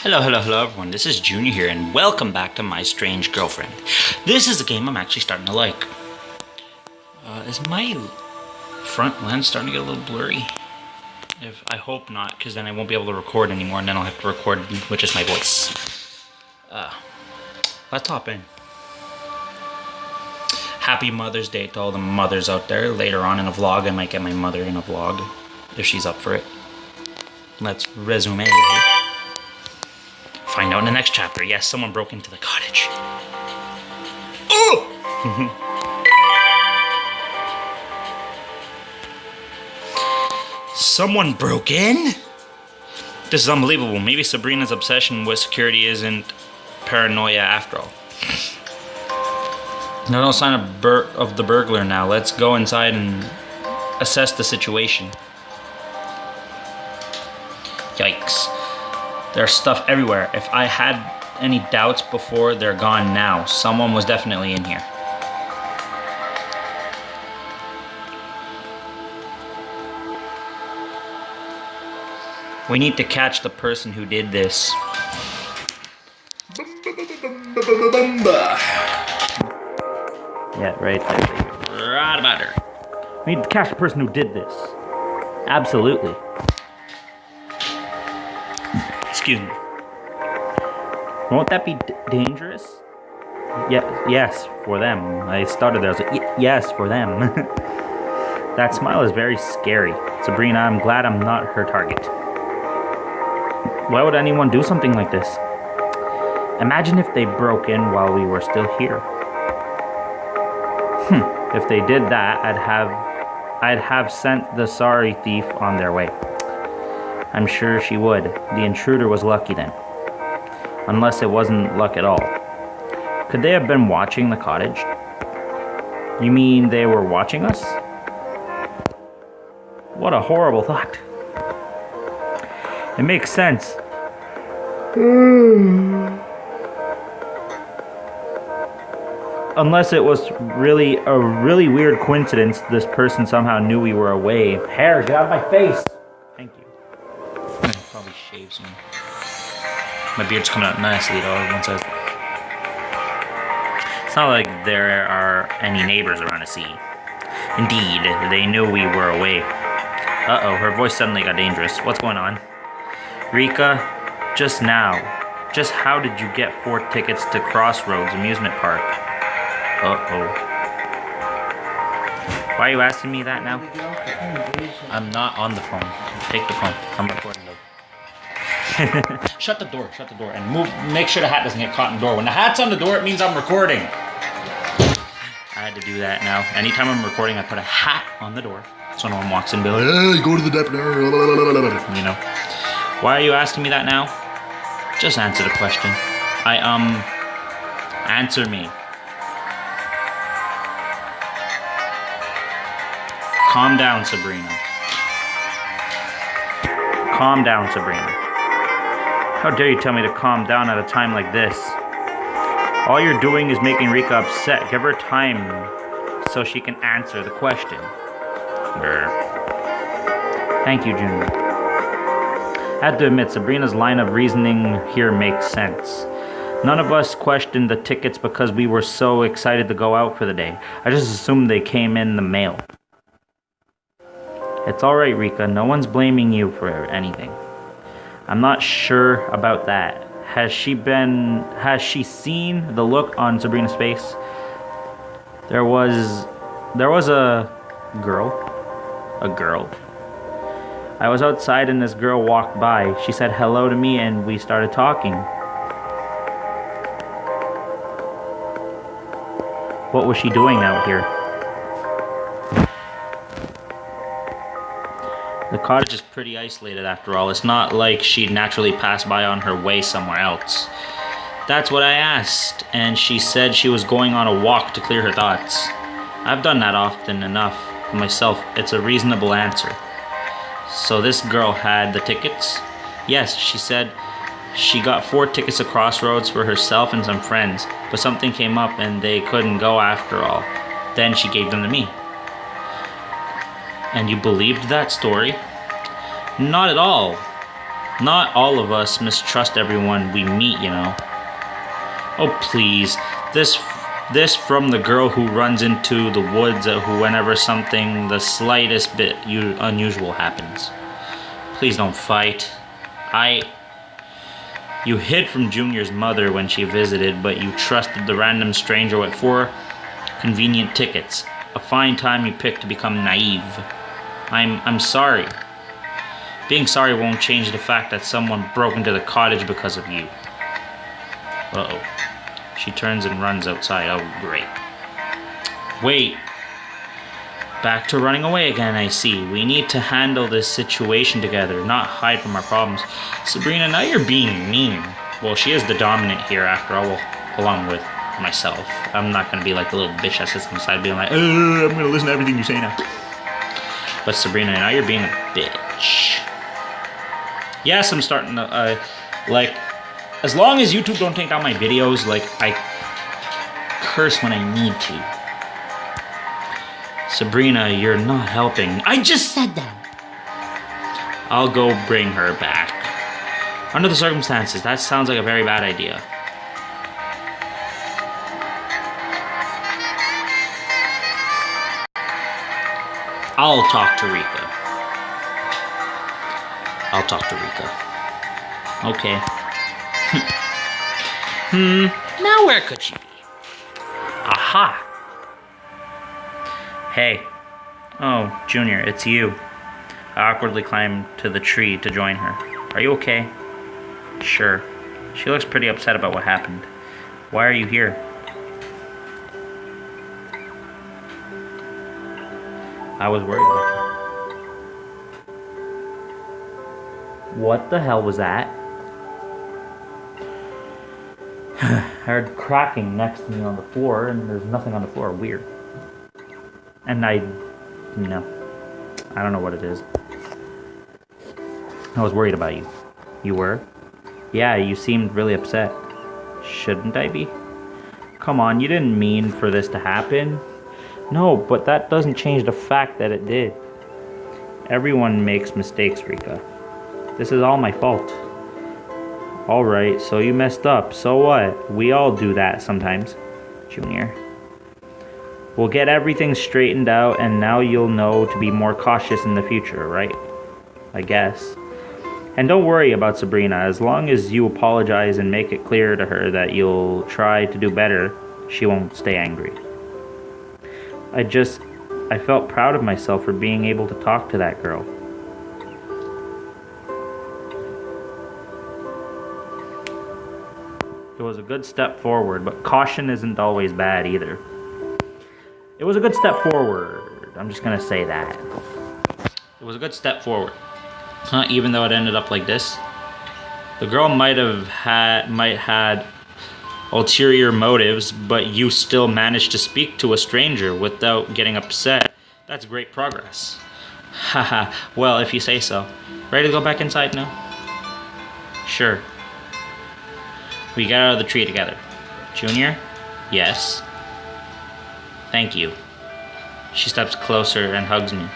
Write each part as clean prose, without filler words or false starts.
Hello everyone, this is Junior here and welcome back to My Strange Girlfriend. This is a game I'm actually starting to like. Is my front lens starting to get a little blurry? I hope not, because then I won't be able to record anymore and then I'll have to record with just my voice. Let's hop in. Happy Mother's Day to all the mothers out there. Later on in a vlog, I might get my mother in a vlog, if she's up for it. Let's resume. Find out in the next chapter. Yes, someone broke into the cottage. Oh! Someone broke in? This is unbelievable. Maybe Sabrina's obsession with security isn't paranoia after all. No sign of the burglar now. Let's go inside and assess the situation. Yikes. There's stuff everywhere. If I had any doubts before, they're gone now. Someone was definitely in here. We need to catch the person who did this. Yeah, right there. Right about her. We need to catch the person who did this. Absolutely. Excuse me. Won't that be dangerous? Yes, for them. I started there. I was like, yes, for them. That smile is very scary. Sabrina, I'm glad I'm not her target. Why would anyone do something like this? Imagine if they broke in while we were still here. If they did that, I'd have sent the sorry thief on their way. I'm sure she would. The intruder was lucky then. Unless it wasn't luck at all. Could they have been watching the cottage? You mean they were watching us? What a horrible thought. It makes sense. Unless it was really a really weird coincidence, this person somehow knew we were away. Hair, get out of my face! Thank you. Probably shave soon. My beard's coming out nicely though, once It's not like there are any neighbors around to see. Indeed, they knew we were away. Uh-oh, her voice suddenly got dangerous. What's going on? Rika, just how did you get 4 tickets to Crossroads Amusement Park? Uh-oh. Why are you asking me that now? I'm not on the phone. Take the phone. I'm recording though. Shut the door, and make sure the hat doesn't get caught in the door. When the hat's on the door, it means I'm recording. I had to do that now. Anytime I'm recording, I put a hat on the door. So no one walks in and be like, hey, go to the depot. You know. Why are you asking me that now? Just answer the question. Answer me. Calm down, Sabrina. Calm down, Sabrina. How dare you tell me to calm down at a time like this? All you're doing is making Rika upset. Give her time so she can answer the question. Brr. Thank you, Junior. I have to admit, Sabrina's line of reasoning here makes sense. None of us questioned the tickets because we were so excited to go out for the day. I just assumed they came in the mail. It's alright, Rika. No one's blaming you for anything. I'm not sure about that. Has she seen the look on Sabrina's face? There was a girl. I was outside and this girl walked by. She said hello to me and we started talking. What was she doing out here? The cottage is pretty isolated after all. It's not like she'd naturally pass by on her way somewhere else. That's what I asked, and she said she was going on a walk to clear her thoughts. I've done that often enough myself. It's a reasonable answer. So this girl had the tickets? Yes, she said she got 4 tickets to Crossroads for herself and some friends, but something came up and they couldn't go after all. Then she gave them to me. And you believed that story? Not at all. Not all of us mistrust everyone we meet, you know. Oh, please. This from the girl who runs into the woods whenever something the slightest bit unusual happens. Please don't fight. You hid from Junior's mother when she visited, but you trusted the random stranger with 4 convenient tickets. A fine time you picked to become naive. I'm sorry. Being sorry won't change the fact that someone broke into the cottage because of you. Uh-oh. She turns and runs outside. Oh, great. Wait. Back to running away again, I see. We need to handle this situation together, not hide from our problems. Sabrina, now you're being mean. Well, she is the dominant here after all, along with myself. I'm not going to be like the little bitch that sits on the side being like, I'm going to listen to everything you say now. But Sabrina, now you're being a bitch. Yes, I'm starting to, like, as long as YouTube don't take down my videos, like, I curse when I need to. Sabrina, you're not helping. I just said that. I'll go bring her back. Under the circumstances, that sounds like a very bad idea. I'll talk to Rika. Okay. Now where could she be? Aha! Hey. Oh, Junior, it's you. I awkwardly climbed to the tree to join her. Are you okay? Sure. She looks pretty upset about what happened. Why are you here? I was worried about you. What the hell was that? I heard cracking next to me on the floor, and there's nothing on the floor. Weird. And I don't know what it is. I was worried about you. You were? Yeah, you seemed really upset. Shouldn't I be? Come on, you didn't mean for this to happen. No, but that doesn't change the fact that it did. Everyone makes mistakes, Rika. This is all my fault. Alright, so you messed up. So what? We all do that sometimes, Junior. We'll get everything straightened out, and now you'll know to be more cautious in the future, right? I guess. And don't worry about Sabrina. As long as you apologize and make it clear to her that you'll try to do better, she won't stay angry. I felt proud of myself for being able to talk to that girl. It was a good step forward, but caution isn't always bad either. It was a good step forward. I'm just gonna say that. It was a good step forward. Even though it ended up like this. The girl might had ulterior motives, but you still managed to speak to a stranger without getting upset. That's great progress. Haha, well, if you say so. Ready to go back inside now? Sure. We got out of the tree together. Junior? Yes. Thank you. She steps closer and hugs me.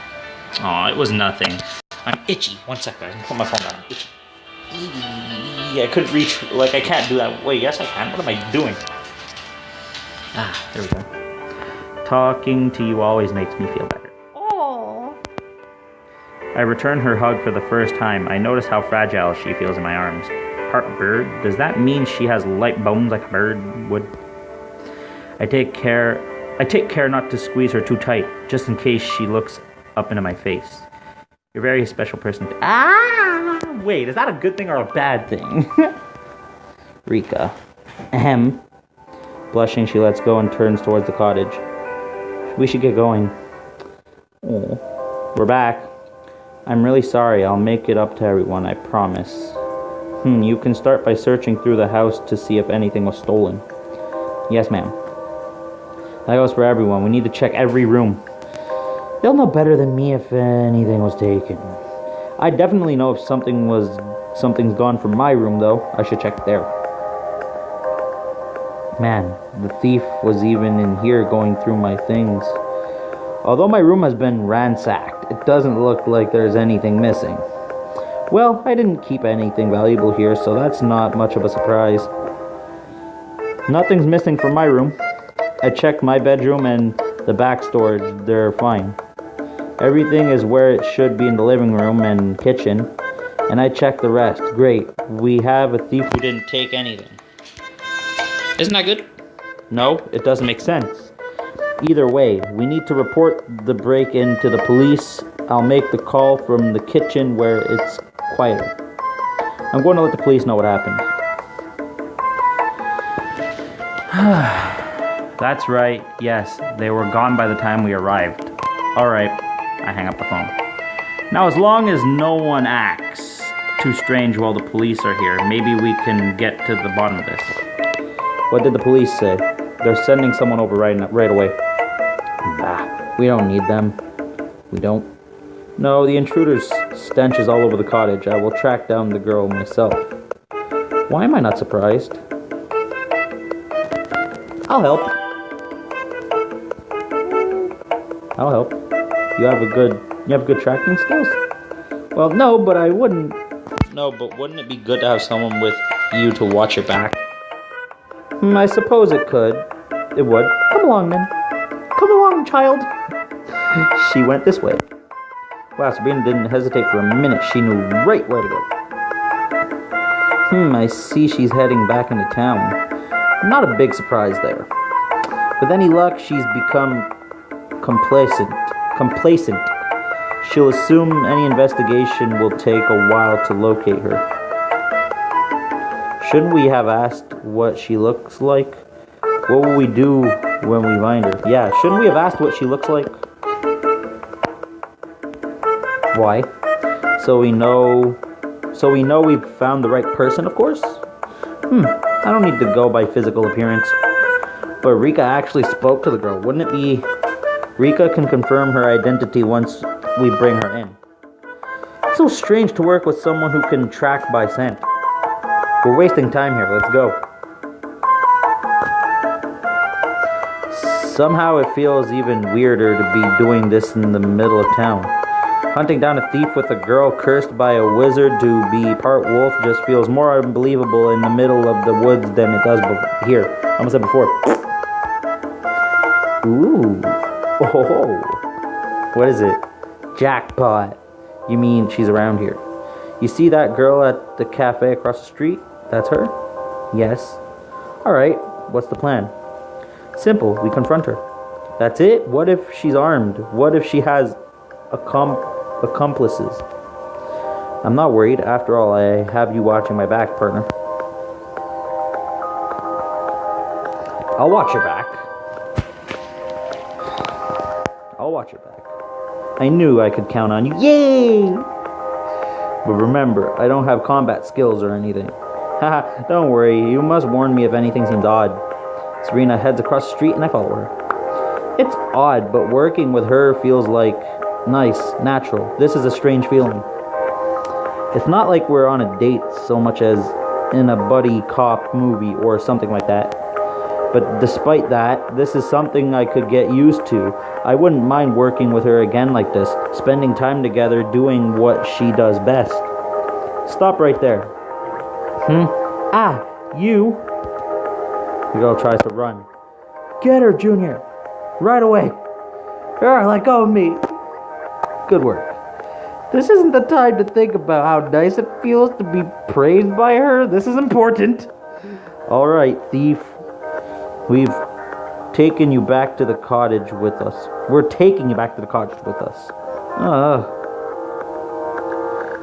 Aw, it was nothing. I'm itchy. One sec, guys. Put my phone down. Itchy. I couldn't reach, like, I can't do that. Wait, yes I can. What am I doing? Ah, there we go. Talking to you always makes me feel better. Aww. I return her hug for the first time. I notice how fragile she feels in my arms. Part bird? Does that mean she has light bones like a bird would? I take care not to squeeze her too tight, just in case she looks up into my face. You're a very special person. Wait, is that a good thing or a bad thing? Rika. Ahem. Blushing, she lets go and turns towards the cottage. We should get going. Oh, we're back. I'm really sorry. I'll make it up to everyone, I promise. You can start by searching through the house to see if anything was stolen. Yes, ma'am. That goes for everyone. We need to check every room. They'll know better than me if anything was taken. I definitely know if something's gone from my room, though. I should check there. Man, the thief was even in here going through my things. Although my room has been ransacked, it doesn't look like there's anything missing. Well, I didn't keep anything valuable here, so that's not much of a surprise. Nothing's missing from my room. I checked my bedroom and the back storage. They're fine. Everything is where it should be in the living room and kitchen. And I checked the rest. Great. We have a thief who didn't take anything. Isn't that good? No, it doesn't make sense. Either way, we need to report the break-in to the police. I'll make the call from the kitchen where it's quieter. I'm going to let the police know what happened. That's right. Yes, they were gone by the time we arrived. Alright, I hang up the phone. Now, as long as no one acts too strange while the police are here, maybe we can get to the bottom of this. What did the police say? They're sending someone over right away. Bah, we don't need them. We don't. No, the intruder's stench is all over the cottage. I will track down the girl myself. Why am I not surprised? I'll help. I'll help. You have good tracking skills? Well, no, but I wouldn't. No, but wouldn't it be good to have someone with you to watch your back? I suppose it could. It would. Come along, then. Come along, child. She went this way. Wow, Sabrina didn't hesitate for a minute. She knew right where to go. I see she's heading back into town. Not a big surprise there. With any luck, she's become complacent. She'll assume any investigation will take a while to locate her. Shouldn't we have asked what she looks like? What will we do when we find her? Yeah, shouldn't we have asked what she looks like? Why? So we know we've found the right person, of course? I don't need to go by physical appearance. But Rika actually spoke to the girl. Wouldn't it be... Rika can confirm her identity once we bring her in. It's so strange to work with someone who can track by scent. We're wasting time here. Let's go. Somehow it feels even weirder to be doing this in the middle of town. Hunting down a thief with a girl cursed by a wizard to be part wolf just feels more unbelievable in the middle of the woods than it does here. I almost said before. Ooh. Oh. What is it? Jackpot. You mean she's around here? You see that girl at the cafe across the street? That's her? Yes. Alright, what's the plan? Simple, we confront her. That's it? What if she's armed? What if she has accomplices? I'm not worried. After all, I have you watching my back, partner. I'll watch your back. I'll watch your back. I knew I could count on you. Yay! But remember, I don't have combat skills or anything. Haha, don't worry. You must warn me if anything seems odd. Serena heads across the street and I follow her. It's odd, but working with her feels like nice, natural. This is a strange feeling. It's not like we're on a date so much as in a buddy cop movie or something like that. But despite that, this is something I could get used to. I wouldn't mind working with her again like this, spending time together doing what she does best. Stop right there. Ah, you. The girl tries to run. Get her, Junior. Right away. Let go of me. Good work. This isn't the time to think about how nice it feels to be praised by her. This is important. All right, thief. We've taken you back to the cottage with us. We're taking you back to the cottage with us.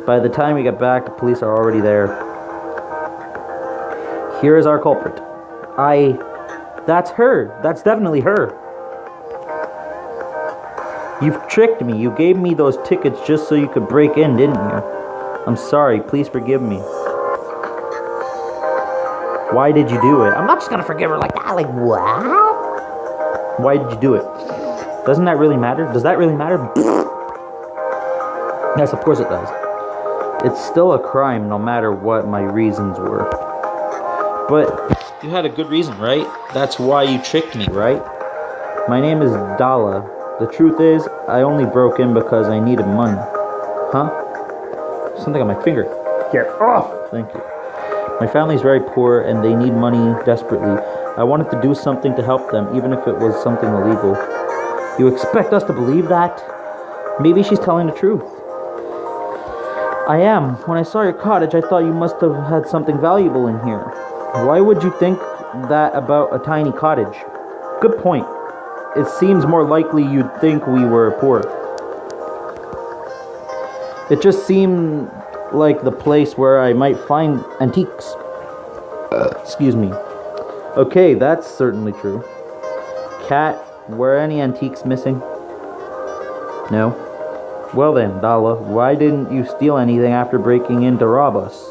By the time we get back, the police are already there. Here is our culprit. That's her. That's definitely her. You've tricked me. You gave me those tickets just so you could break in, didn't you? I'm sorry. Please forgive me. Why did you do it? I'm not just gonna forgive her like that. Like, what? Why did you do it? Doesn't that really matter? Does that really matter? Yes, of course it does. It's still a crime no matter what my reasons were. But you had a good reason, right? That's why you tricked me, right? My name is Dala. The truth is, I only broke in because I needed money. Huh? something on my finger. Get off! Thank you. My family's very poor and they need money desperately. I wanted to do something to help them, even if it was something illegal. You expect us to believe that? Maybe she's telling the truth. I am. When I saw your cottage, I thought you must have had something valuable in here. Why would you think that about a tiny cottage? Good point. It seems more likely you'd think we were poor. It just seemed like the place where I might find antiques. Excuse me. Okay, that's certainly true. Cat, were any antiques missing? No? Well then, Dala, why didn't you steal anything after breaking in to rob us?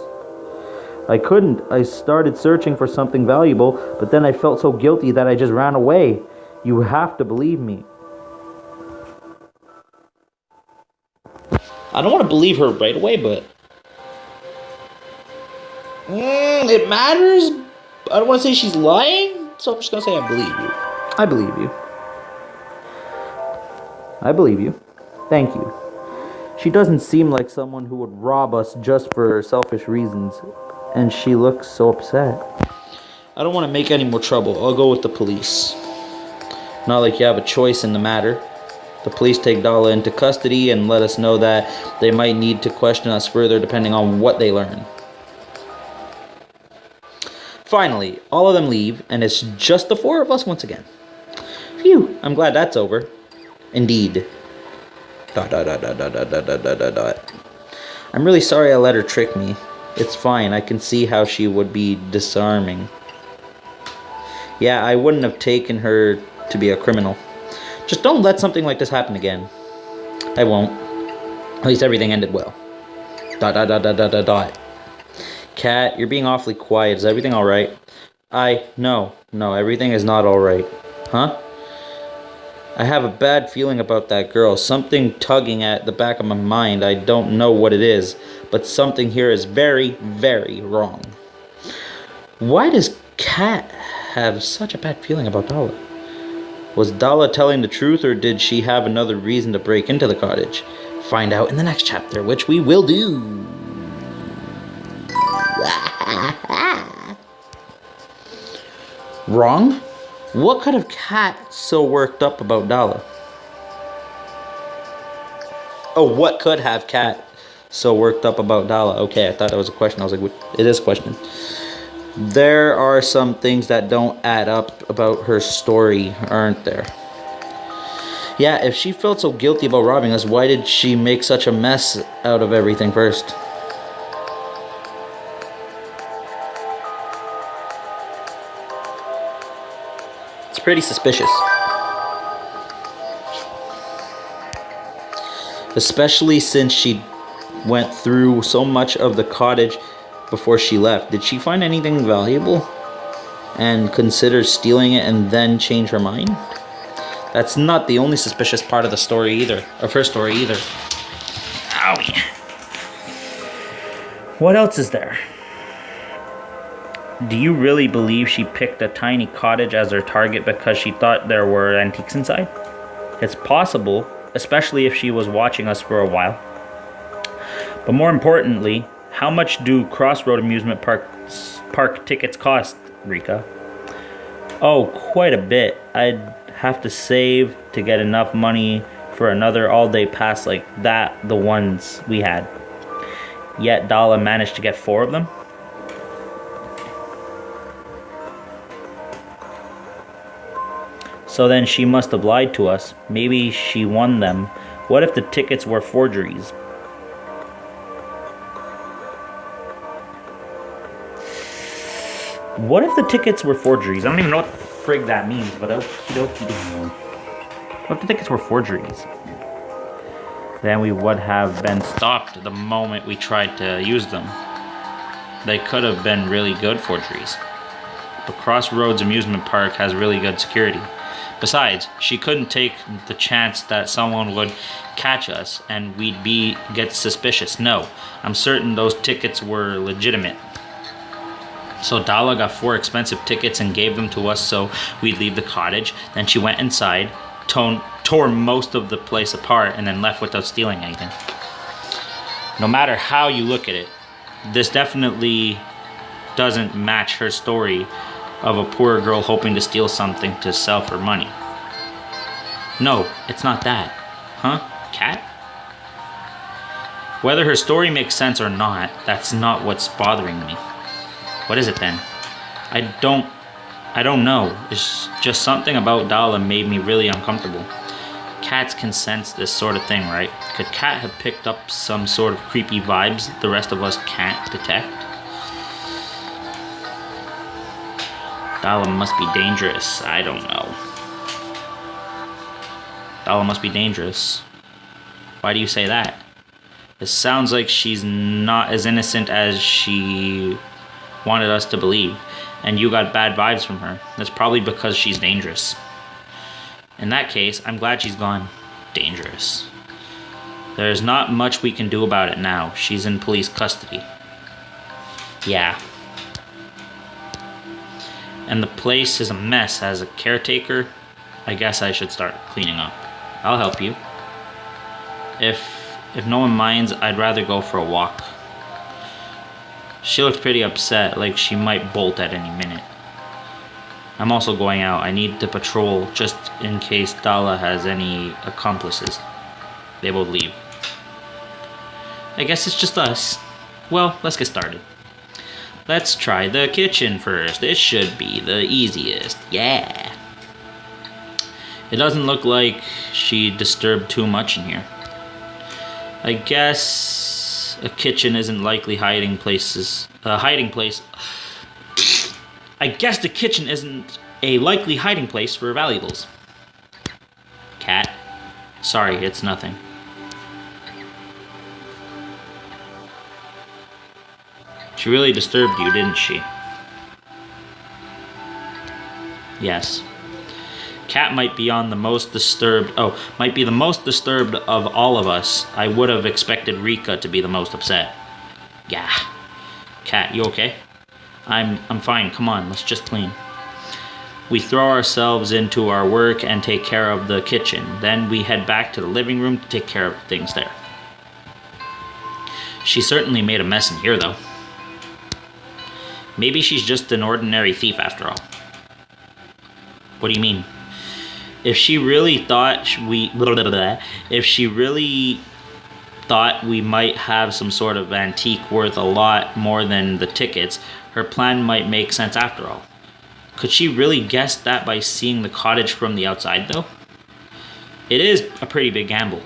I couldn't. I started searching for something valuable, but then I felt so guilty that I just ran away. You have to believe me. I don't want to believe her right away, but... it matters. I don't want to say she's lying, so I'm just going to say I believe you. I believe you. I believe you. Thank you. She doesn't seem like someone who would rob us just for selfish reasons, and she looks so upset. I don't want to make any more trouble. I'll go with the police. Not like you have a choice in the matter. The police take Dala into custody and let us know that they might need to question us further depending on what they learn. Finally, all of them leave, and it's just the four of us once again. Phew, I'm glad that's over. Indeed. ... I'm really sorry I let her trick me. It's fine, I can see how she would be disarming. Yeah, I wouldn't have taken her to be a criminal. Just don't let something like this happen again. I won't. At least everything ended well. ... Cat, you're being awfully quiet. Is everything alright? No, everything is not alright. Huh? I have a bad feeling about that girl. Something tugging at the back of my mind. I don't know what it is, but something here is very, very wrong. Why does Cat have such a bad feeling about Dala? Was Dala telling the truth, or did she have another reason to break into the cottage? Find out in the next chapter, which we will do. Wrong? What could have Cat so worked up about Dala? Oh, what could have Cat so worked up about Dala? Okay, I thought that was a question. I was like, it is a question. There are some things that don't add up about her story, aren't there? Yeah, if she felt so guilty about robbing us, why did she make such a mess out of everything first? It's pretty suspicious. Especially since she went through so much of the cottage before she left. Did she find anything valuable and consider stealing it and then change her mind? That's not the only suspicious part of the story either, of her story either. Owie. What else is there? Do you really believe she picked a tiny cottage as her target because she thought there were antiques inside? It's possible, especially if she was watching us for a while. But more importantly, how much do Crossroad amusement park tickets cost, Rika? Oh, quite a bit. I'd have to save to get enough money for another all-day pass like that, the ones we had. Yet Dala managed to get 4 of them? So then she must have lied to us. Maybe she won them. What if the tickets were forgeries? What if the tickets were forgeries? I don't even know what the frig that means, but okie dokie. What if the tickets were forgeries? Then we would have been stopped the moment we tried to use them. They could have been really good forgeries. But Crossroads Amusement Park has really good security. Besides, she couldn't take the chance that someone would catch us and we'd get suspicious. No, I'm certain those tickets were legitimate. So Dala got 4 expensive tickets and gave them to us so we'd leave the cottage. Then she went inside, tore most of the place apart, and then left without stealing anything. No matter how you look at it, this definitely doesn't match her story of a poor girl hoping to steal something to sell for money. No, it's not that. Huh? Cat? Whether her story makes sense or not, that's not what's bothering me. What is it then? I don't know. It's just something about Dala made me really uncomfortable. Cats can sense this sort of thing, right? Could Cat have picked up some sort of creepy vibes the rest of us can't detect? Dala must be dangerous. I don't know. Dala must be dangerous. Why do you say that? It sounds like she's not as innocent as she wanted us to believe, and you got bad vibes from her. That's probably because she's dangerous. In that case, I'm glad she's gone. Dangerous. There's not much we can do about it now. She's in police custody. Yeah. And the place is a mess. As a caretaker, I guess I should start cleaning up. I'll help you. If no one minds, I'd rather go for a walk. She looks pretty upset, like she might bolt at any minute. I'm also going out. I need to patrol just in case Dala has any accomplices. They will leave. I guess it's just us. Well, let's get started. Let's try the kitchen first. It should be the easiest. Yeah. It doesn't look like she disturbed too much in here. I guess a kitchen isn't likely hiding place. I guess the kitchen isn't a likely hiding place for valuables. Cat? Sorry, it's nothing. She really disturbed you, didn't she? Yes. Cat might be the most disturbed of all of us. I would have expected Rika to be the most upset. Yeah. Cat, you okay? I'm fine. Come on, let's just clean. We throw ourselves into our work and take care of the kitchen. Then we head back to the living room to take care of things there. She certainly made a mess in here, though. Maybe she's just an ordinary thief after all. What do you mean? If she really thought we might have some sort of antique worth a lot more than the tickets, her plan might make sense after all. Could she really guess that by seeing the cottage from the outside, though? It is a pretty big gamble.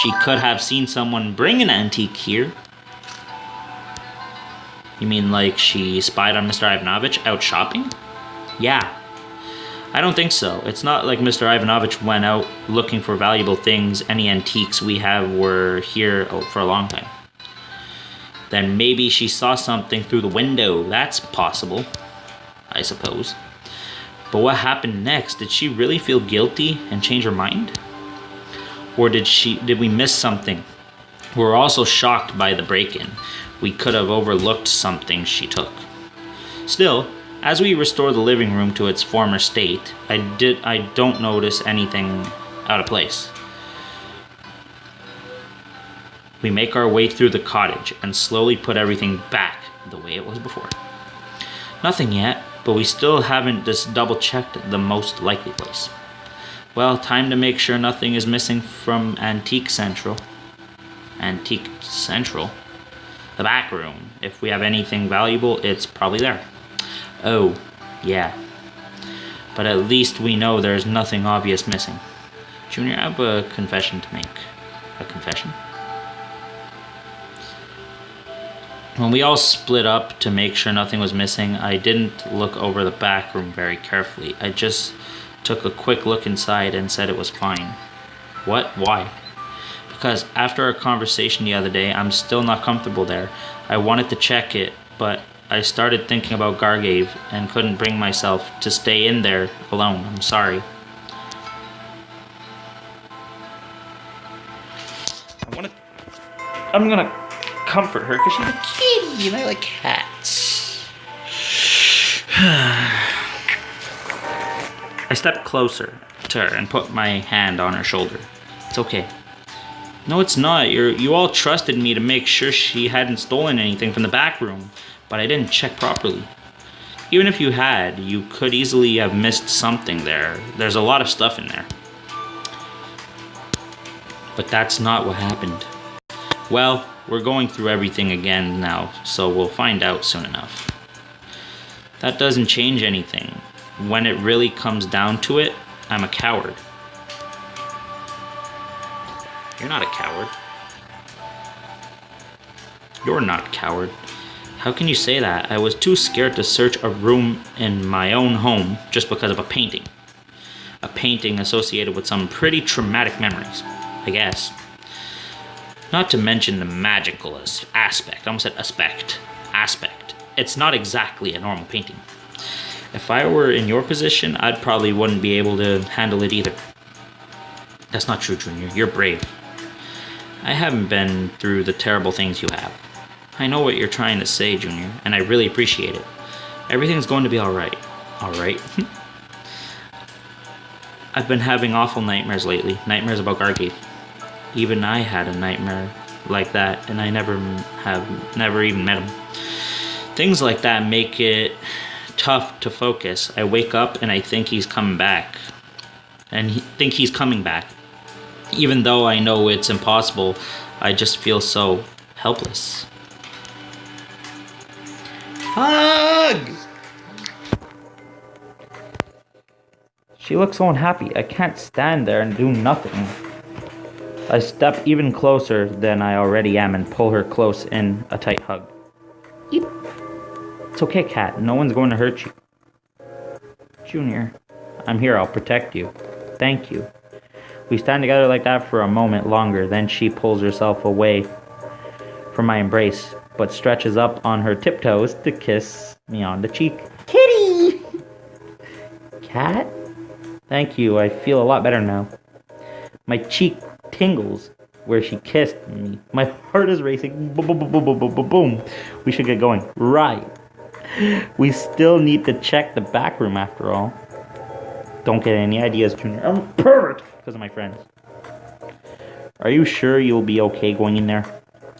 She could have seen someone bring an antique here. You mean like she spied on Mr. Ivanovich out shopping? Yeah. I don't think so. It's not like Mr. Ivanovich went out looking for valuable things. Any antiques we have were here for a long time. Then maybe she saw something through the window. That's possible, I suppose. But what happened next? Did she really feel guilty and change her mind? Or did we miss something? We're also shocked by the break-in. We could have overlooked something she took. Still, as we restore the living room to its former state, I don't notice anything out of place. We make our way through the cottage and slowly put everything back the way it was before. Nothing yet, but we still haven't just double-checked the most likely place. Well, time to make sure nothing is missing from Antique Central. Antique Central? The back room. If we have anything valuable, it's probably there. Oh, yeah. But at least we know there's nothing obvious missing. Junior, I have a confession to make. A confession? When we all split up to make sure nothing was missing, I didn't look over the back room very carefully. I just took a quick look inside and said it was fine. What? Why? Because after our conversation the other day, I'm still not comfortable there. I wanted to check it, but I started thinking about Gargave and couldn't bring myself to stay in there alone. I'm sorry. I'm gonna comfort her because she's a kitty and I like cats. I stepped closer to her and put my hand on her shoulder. It's okay. No, it's not. You all trusted me to make sure she hadn't stolen anything from the back room, but I didn't check properly. Even if you had, you could easily have missed something there. There's a lot of stuff in there. But that's not what happened. Well, we're going through everything again now, so we'll find out soon enough. That doesn't change anything. When it really comes down to it, I'm a coward. You're not a coward. You're not a coward. How can you say that? I was too scared to search a room in my own home just because of a painting. A painting associated with some pretty traumatic memories, I guess. Not to mention the magical aspect. I almost said aspect. It's not exactly a normal painting. If I were in your position, I'd probably wouldn't be able to handle it either. That's not true, Junior. You're brave. I haven't been through the terrible things you have. I know what you're trying to say, Junior, and I really appreciate it. Everything's going to be alright. Alright? I've been having awful nightmares lately. Nightmares about Gargate. Even I had a nightmare like that, and I never even met him. Things like that make it tough to focus. I wake up and I think he's coming back. Even though I know it's impossible, I just feel so helpless. Hug! She looks so unhappy. I can't stand there and do nothing. I step even closer than I already am and pull her close in a tight hug. Eep. It's okay, Kat. No one's going to hurt you. Junior, I'm here. I'll protect you. Thank you. We stand together like that for a moment longer. Then she pulls herself away from my embrace, but stretches up on her tiptoes to kiss me on the cheek. Kitty! Kat? Thank you. I feel a lot better now. My cheek tingles where she kissed me. My heart is racing. Boom, boom, boom, boom, boom, boom, boom. We should get going. Right. We still need to check the back room after all. Don't get any ideas, Junior. I'm perfect because of my friends. Are you sure you'll be okay going in there?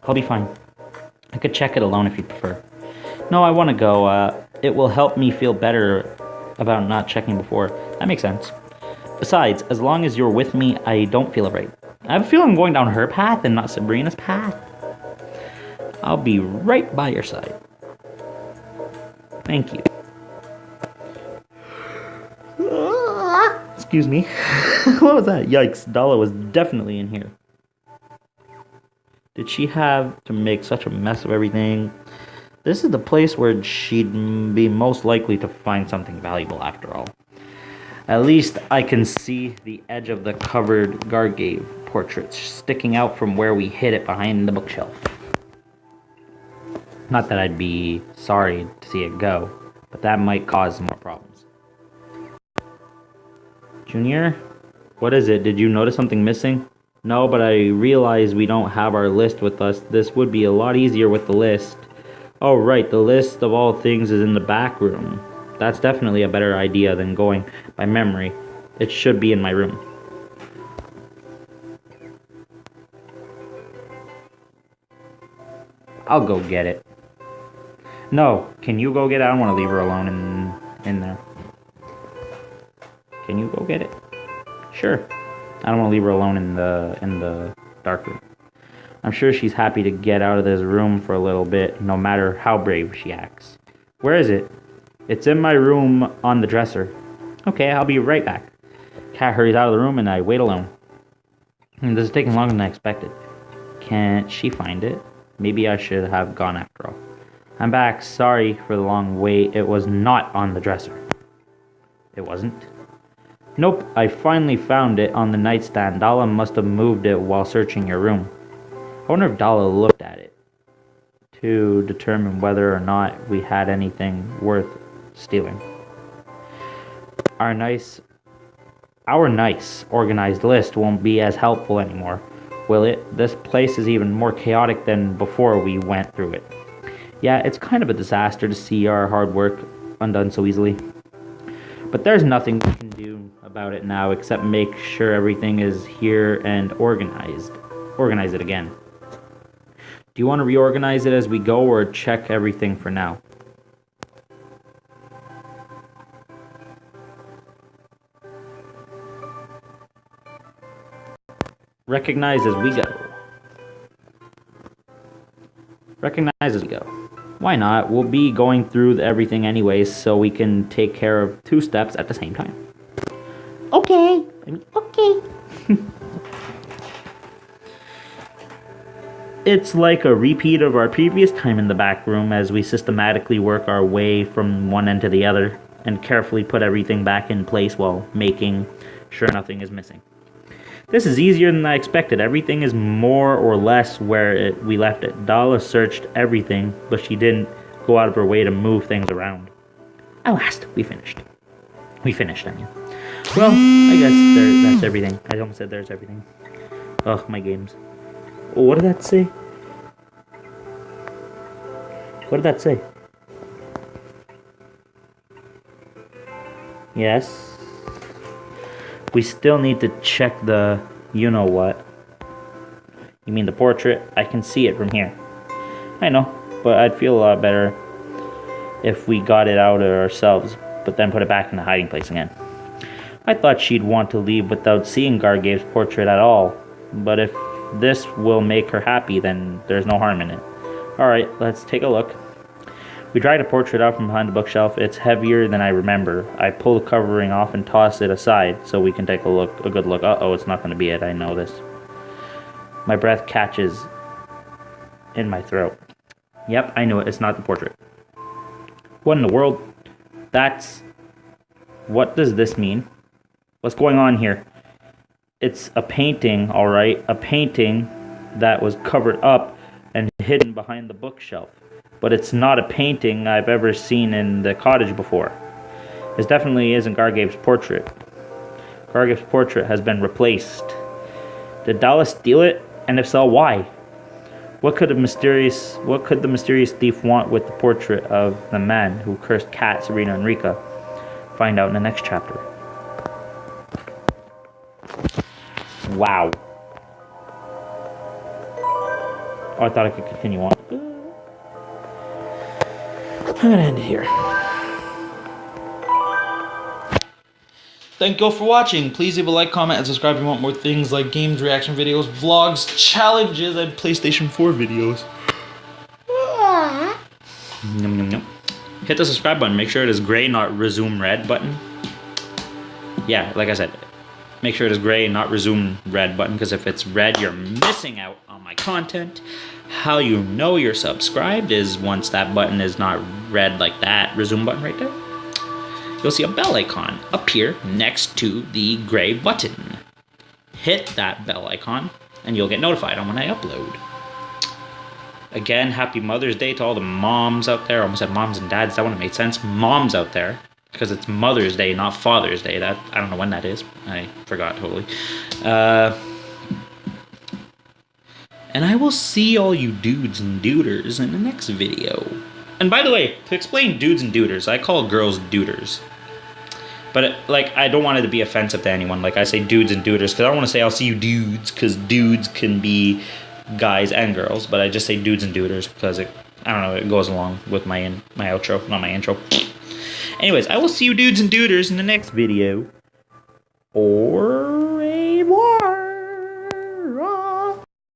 I'll be fine. I could check it alone if you prefer. No, I want to go. It will help me feel better about not checking before. That makes sense. Besides, as long as you're with me, I don't feel afraid. I have a feeling I'm going down her path and not Sabrina's path. I'll be right by your side. Thank you. Excuse me. What was that? Yikes, Dala was definitely in here. Did she have to make such a mess of everything? This is the place where she'd be most likely to find something valuable after all. At least I can see the edge of the covered Gargave portrait sticking out from where we hid it behind the bookshelf. Not that I'd be sorry to see it go, but that might cause more problems. Junior, what is it? Did you notice something missing? No, but I realize we don't have our list with us. This would be a lot easier with the list. Oh, right, the list of all things is in the back room. That's definitely a better idea than going by memory. It should be in my room. I'll go get it. No, can you go get it? I don't want to leave her alone in there. Can you go get it? Sure. I don't want to leave her alone in the dark room. I'm sure she's happy to get out of this room for a little bit, no matter how brave she acts. Where is it? It's in my room on the dresser. Okay, I'll be right back. Kat hurries out of the room and I wait alone. This is taking longer than I expected. Can't she find it? Maybe I should have gone after all. I'm back. Sorry for the long wait. It was not on the dresser. It wasn't? Nope, I finally found it on the nightstand. Dala must have moved it while searching your room. I wonder if Dala looked at it to determine whether or not we had anything worth stealing. Our nice, organized list won't be as helpful anymore, will it? This place is even more chaotic than before we went through it. Yeah, it's kind of a disaster to see our hard work undone so easily. But there's nothing we can do about it now, except make sure everything is here and organized. Organize it again. Do you want to reorganize it as we go or check everything for now? Recognize as we go. Recognize as we go. Why not? We'll be going through everything anyways, so we can take care of 2 steps at the same time. Okay. Okay. It's like a repeat of our previous time in the back room as we systematically work our way from one end to the other and carefully put everything back in place while making sure nothing is missing. This is easier than I expected. Everything is more or less where we left it. Dala searched everything, but she didn't go out of her way to move things around. At last, we finished. I mean. Well, I guess that's everything. I almost said there's everything. Ugh, my games. What did that say? What did that say? Yes. We still need to check the you-know-what. You mean the portrait? I can see it from here. I know, but I'd feel a lot better if we got it out ourselves, but then put it back in the hiding place again. I thought she'd want to leave without seeing Gargave's portrait at all, but if this will make her happy, then there's no harm in it. Alright, let's take a look. We dragged a portrait out from behind the bookshelf. It's heavier than I remember. I pull the covering off and toss it aside so we can take a good look. Uh-oh, it's not going to be it. I know this. My breath catches in my throat. Yep, I knew it. It's not the portrait. What in the world? What does this mean? What's going on here? It's a painting, alright. A painting that was covered up and hidden behind the bookshelf. But it's not a painting I've ever seen in the cottage before. This definitely isn't Gargave's portrait. Gargave's portrait has been replaced. Did Dala steal it? And if so, why? What could the mysterious thief want with the portrait of the man who cursed Kat, Serena, and Rika? Find out in the next chapter. Wow. Oh, I thought I could continue on. I'm gonna end it here. Thank you all for watching. Please leave a like, comment, and subscribe if you want more things like games, reaction videos, vlogs, challenges, and PlayStation 4 videos. Yum, yum, yum. Hit the subscribe button. Make sure it is gray, not resume red button. Yeah, like I said, make sure it is gray, not resume red button, because if it's red, you're missing out on my content. How you know you're subscribed is once that button is not red like that resume button right there. You'll see a bell icon appear next to the gray button. Hit that bell icon and you'll get notified on when I upload. Again, happy Mother's Day to all the moms out there. I almost said moms and dads. That wouldn't have made sense. Moms out there. Because it's Mother's Day, not Father's Day. That I don't know when that is. I forgot totally. And I will see all you dudes and duders in the next video. And by the way, to explain dudes and duders, I call girls duders. But I don't want it to be offensive to anyone. Like I say dudes and duders, because I don't want to say I'll see you dudes, because dudes can be guys and girls. But I just say dudes and duders because I don't know, it goes along with my outro, not my intro. Anyways, I will see you dudes and duders in the next video. Or